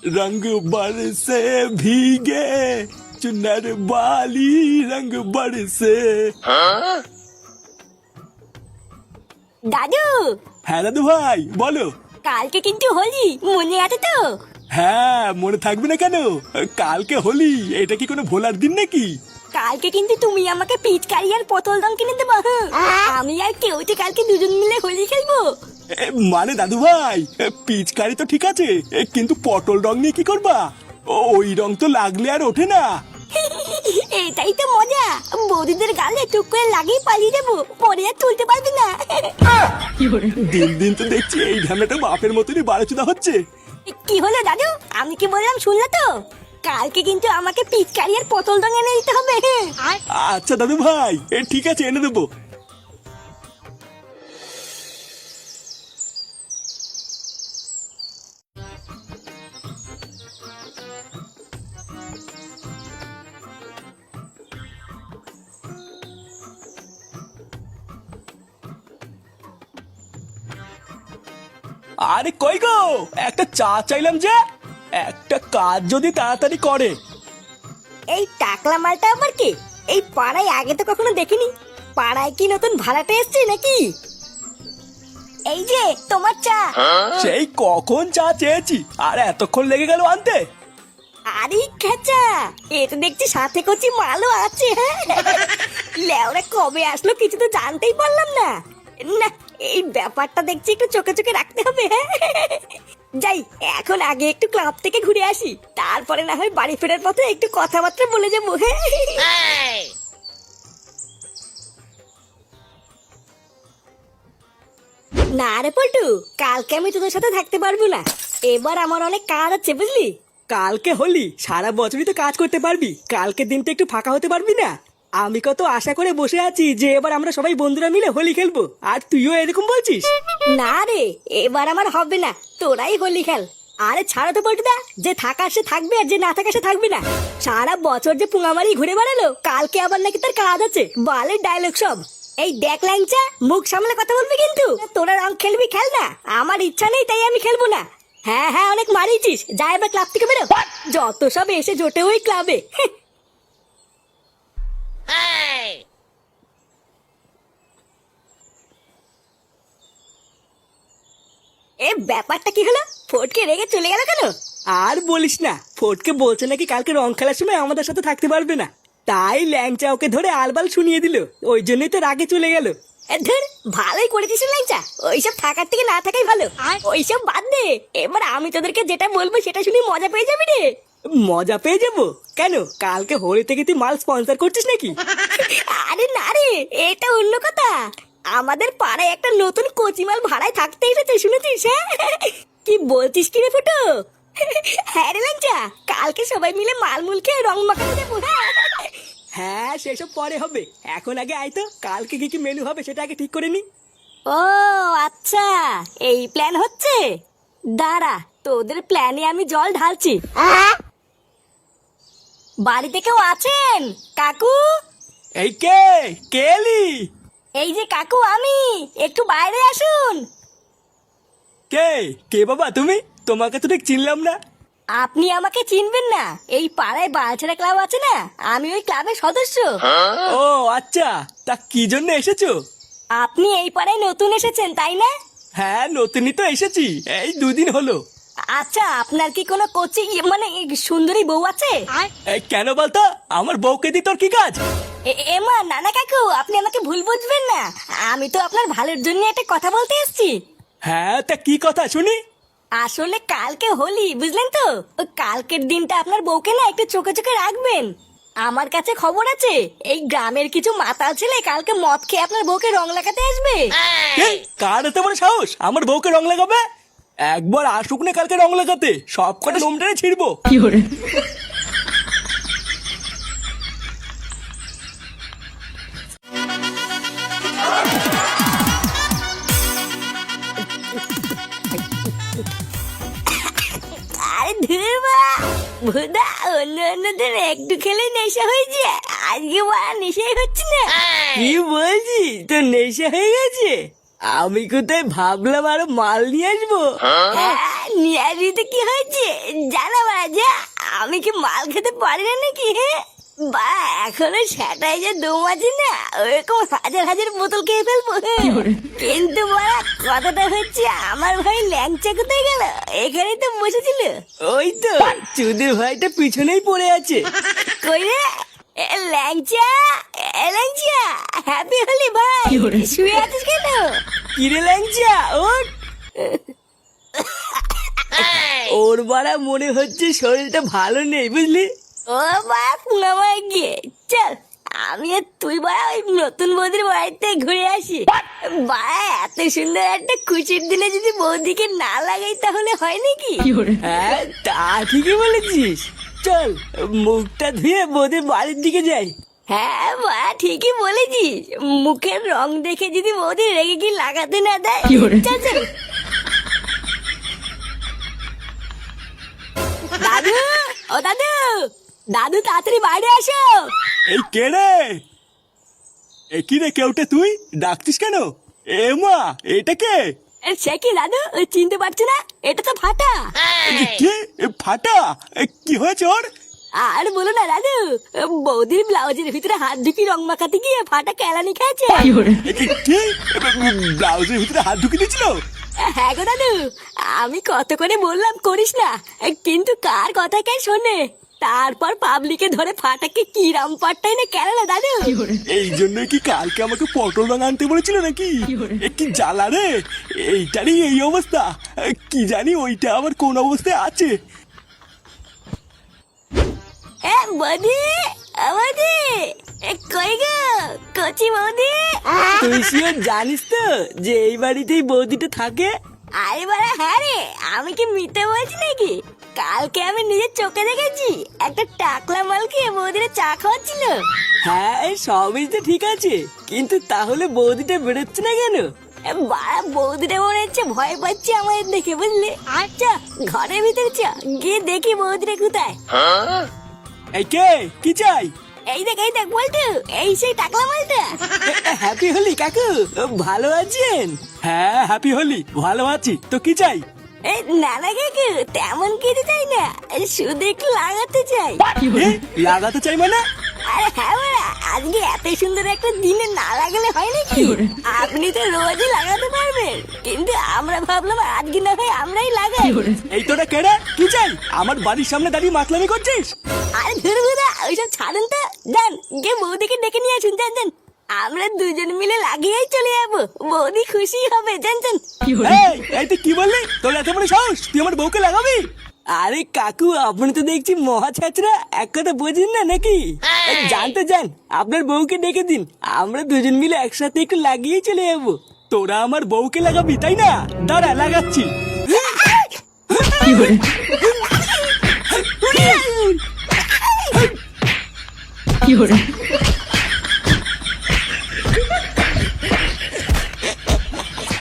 रंग बरसे भीगे चुनर वाली रंग बरसे। দাদু, হ্যাঁ দাদু ভাই বলো। কালকে কিন্তু হোলি, মনে আছে তো? হ্যাঁ মনে থাকবে না কেন, কালকে হোলি, এটা কি কোনো ভোলার দিন নাকি? কালকে কিন্তু তুমি আমাকে পিচকারি আর পটল রং কিনে দেবো। আমি আর কেউতে কালকে দুজন মিলে হোলি খেলবো। মানে দাদু ভাই, পিচকারি তো ঠিক আছে, কিন্তু পটল রং নিয়ে কি করবা? ওই রং তো লাগলে আর ওঠে না। এটাই তো মজা, বৌদিদের গালে টুক করে লাগিয়ে পালিয়ে যাবো, পরে আর তুলতে পারবি না। দিন দিন তো দেখছি এই ঝামেলাটা বাপের মতনই বাড়াচুদা হচ্ছে। কি হলো দাদু, আমি কি বললাম শুনলে তো? কালকে কিন্তু আমাকে পিচকারি আর পটল রং এনে দিতে হবে। আচ্ছা দাদু ভাই, ঠিক আছে এনে দেবো। আরে কই গো, একটা চা চাইলাম যে, একটা কাজ যদি তাড়াতাড়ি করে। এই টাকলা মালটা আবার কি? এই পাড়ায় আগে তো কখনো দেখিনি। পাড়ায় কি নতুন ভাড়াটে এসছে নাকি? এই যে তোমার চা। সেই কখন চা চেয়েছি, আর এতক্ষণ লেগে গেল আনতে? আরে খেচা, এ তো দেখছি সাথে কচি মালও আছে। হ্যাঁ, লেওরা কবে আসলো কিছু তো জানতেই পারলাম না। না, এই ব্যাপারটা দেখছি একটু চোখে চোখে রাখতে হবে। হ্যাঁ, যাই এখন আগে একটু ক্লাব থেকে ঘুরে আসি, তারপরে না হয় বাড়ি ফেরার পথে একটু কথাবার্তা বলে যাবো। হ্যাঁ, না রে পল্টু, কালকে আমি তোদের সাথে থাকতে পারবো না। এবার আমার অনেক কাজ আছে বুঝলি। কালকে হোলি, সারা বছরই তো কাজ করতে পারবি, কালকে দিনটা একটু ফাঁকা হতে পারবি না? আমি কত আশা করে বসে আছি যে এবার আমরা সবাই বন্ধুরা মিলে হোলি খেলবো, আর তুইও এরকম বলছিস? না রে, এবার আমার হবে না, তোরাই হোলি খেল। আরে ছাড়ো তো পল্টুদা, যে থাকা সে থাকবে আর যে না থাকা সে থাকবে না। সারা বছর যে পুঙামারি ঘুরে বেড়ালো, কালকে আবার নাকি তার কাজ আছে, বালের ডায়লগ সব। এই দেখ ল্যাংচা, মুখ সামলে কথা বলবি কিন্তু। তোরা রং খেলবি খেল না, আমার ইচ্ছা নেই তাই আমি খেলবো না। হ্যাঁ হ্যাঁ, অনেক মারিয়েছিস, যা এবার ক্লাব থেকে বেরো। যত সব এসে জোটে ওই ক্লাবে। এ ব্যাপারটা কি হলো? ফটকে রেগে চলে গেল কেন? আর বলিস না, ফটকে বলছে নাকি কালকে রং খেলার সময় আমাদের সাথে থাকতে পারবে না, তাই ল্যাংচা ওকে ধরে আলবাল শুনিয়ে দিল, ওই জন্যই তো রাগে চলে গেল। ধর, ভালোই করেছিস ল্যাংচা, ওইসব থাকার থেকে না থাকাই ভালো। ওইসব বাদ দে, এবার আমি তোদেরকে যেটা বলবো সেটা শুনে মজা পেয়ে যাবি রে। মজা পেয়ে যাবো কেন? কালকে হোলি থেকে তুই মাল স্পন্সর করছিস নাকি? আরে না রে, এটা অন্য কথা। আমাদের পাড়ায় একটা নতুন কচিমাল ভাড়ায় থাকতে এসেছে, শুনেছিস? হ্যাঁ, কি বলছিস কি রে ফুটো? হ্যাঁ রে ল্যাংচা, কালকে সবাই মিলে মালমুল খেয়ে রং মাখাতে যাবো। হ্যাঁ সেসব পরে হবে, এখন আগে আয় তো, কালকে কি কি মেনু হবে সেটা আগে ঠিক করে নি। ও আচ্ছা, এই প্ল্যান হচ্ছে। দাঁড়া, তোদের প্ল্যানে আমি জল ঢালছি। বাড়িতে কেউ আছেন কাকু? এই কে কে এলি? এই যে কাকু আমি, একটু বাইরে আসুন। কে কে বাবা তুমি? তোমাকে তো ঠিক চিনলাম না। আপনি আমাকে চিনবেন না? এই পাড়ায় বালছেড়া ক্লাব আছে না, আমি ওই ক্লাবের সদস্য। ও আচ্ছা, তা কি জন্য এসেছো? আপনি এই পাড়ায় নতুন এসেছেন তাই না? হ্যাঁ নতুনই তো এসেছি, এই 2 দিন হলো। আচ্ছা, আপনার কি কোনো কোচি মানে সুন্দরী বউ আছে? এই কেন বলতো, আমার বউকে দি তোর কি কাজ? এমা না না কাকু, আপনি আমাকে ভুল বুঝবেন না, আমি তো আপনার ভালোর জন্য একটা কথা বলতে এসেছি। হ্যাঁ তা কি কথা শুনি? আসলে কালকে হোলি, বুঝলেন তো? ওই কালকের দিনটা আপনার বউকে না একটু চোখে চোখে রাখবেন। আমার কাছে খবর আছে, এই গ্রামের কিছু মাতাল ছেলে কালকে মদ খেয়ে আপনার বউকে রং লাগাতে আসবে। কার এত বড় সাহস আমার বউকে রং লাগাবে? একবার আসুক না কালকে রং লাগাতে, সব কটা লোম টেনে ছিড়বো। আরে ধুরবা ভুদা, অন্য অন্যদের একটু খেলে নেশা হয়ে যায়, আজকে বড় নেশাই হচ্ছে না। কি বলছিস, তোর নেশা হয়ে গেছে? আমি কোথায় ভাবলাম আরো মাল নিয়ে আসবো। হ্যাঁ, নিয়ে আসিতে কি হয়েছে জানা যা, আমি কি মাল খেতে পারি না নাকি? হ্যাঁ বা এখনো সেটাই যে দম আছে না, ওরকম হাজার হাজার বোতল খেয়ে ফেলবো। কিন্তু বাড়া কথাটা হচ্ছে আমার ভাই ল্যাংচা কোথায় গেল? এখানেই তো বসেছিল। ওই তো চুদির ভাইটা পিছনেই পড়ে আছে। কই রে ল্যাংচা, ল্যাংচা হ্যাপি হলি ভাই, শুয়ে আছিস কেন? কিরে ল্যাংচা ওঠ। ওর বাড়া মনে হচ্ছে শরীরটা ভালো নেই বুঝলি। ও বা পুনামায় গিয়ে চল, আমি আর তুই বাড়া ওই নতুন বৌদির বাড়িতে ঘুরে আসি। বাড়া এত সুন্দর একটা খুশির দিনে যদি বৌদিকে না লাগাই তাহলে হয় নাকি? হ্যাঁ তা ঠিকই বলেছিস, চল মুখটা ধুয়ে বৌদির বাড়ির দিকে যাই। হ্যাঁ বা ঠিকই বলেছিস, মুখের রং দেখে যদি বৌদি রেগে কি লাগাতে না দেয়। চল চল। দাদু, ও দাদু, দাদু তাড়াতাড়ি বাইরে আসো। এই কে রে? এ কি রে, কেউটে তুই ডাকছিস কেন? এ মা, এটা কে? সে কি দাদু, চিনতে পারছো না? এটা তো ফাটা। কি ফাটা? কি হয়েছে ওর? আর বলো না দাদু, বৌদির ব্লাউজের ভিতরে হাত ঢুকি রং মাখাতে গিয়ে ফাটা কেলানি খেয়েছে। কি ব্লাউজের ভিতরে হাত ঢুকিয়ে দিয়েছিল? হ্যাঁ গো দাদু, আমি কত করে বললাম করিস না, কিন্তু কার কথা কে শোনে? তারপর পাবলিকে ধরে ফাটাকে কি রাম পাট্টাই না কেন দাদু। এই জন্যই কি কালকে আমাকে পটল রং আনতে বলেছিল নাকি? কি জ্বালা রে, এইটারই এই অবস্থা। কি জানি ওইটা আবার কোন অবস্থায় আছে। বৌদি, বৌদি, কই গো কচি বৌদি? তুই শিওর জানিস তো যে এই বাড়িতেই বৌদিটা থাকে? আরে বাড়া হ্যাঁ রে, আমি কি মিথ্যে বলছি নাকি? কালকে আমি নিজের চোখে দেখেছি, একটা টাকলা মালকে বৌদিরা চা খাওয়াচ্ছিল। হ্যাঁ এই সবই তো ঠিক আছে, কিন্তু তাহলে বৌদিটা বেরোচ্ছে না কেন? বাড়া বৌদিটা মনে হচ্ছে ভয় পাচ্ছে আমাদের দেখে, বুঝলি? আচ্ছা ঘরের ভিতরে চ, গিয়ে দেখি বৌদিটা কোথায়। এই কে, কি চাই? এই দেখ বলতো, এই সেই টাকলা মালটা। হ্যাপি হোলি কাকু, ভালো আছেন? হ্যাঁ হ্যাপি হোলি, ভালো আছি। তো কি চাই? এই নানা কাকু তেমন কিছু চাই না, শুধু একটু লাগাতে চাই। এ, লাগাতে চাই মানে? আরে হ্যাঁ বাড়া, আজকে এত সুন্দর একটা দিনে না লাগালে হয় নাকি? আপনি তো রোজই লাগাতে পারবেন, কিন্তু আমরা ভাবলাম আজকে না হয় আমরাই লাগাই। এই তোরা কেড়ে কি চাই? আমার বাড়ির সামনে দাঁড়িয়ে মাতলামি করছিস? আরে ধরবুদা ওইসব ছাড়ুন তো, যান গিয়ে বৌদিকে ডেকে নিয়ে আসুন, যান যান। আমরা দুজন মিলে লাগিয়েই চলে যাবো, বৌদি খুশি হবে, যান যান। এই তুই কি বললি? তোর এত বড় সাহস, তুই আমার বউকে লাগাবি? আরে কাকু আপনি তো দেখছি মহা ছাত্রা, এক কথা বোঝেন না নাকি? জানতে যান, আপনার বউকে ডেকে দিন, আমরা দুজন মিলে একসাথে একটু লাগিয়ে চলে যাবো। তোরা আমার বউকে লাগাবি তাই না? দাঁড়া লাগাচ্ছি। কি hore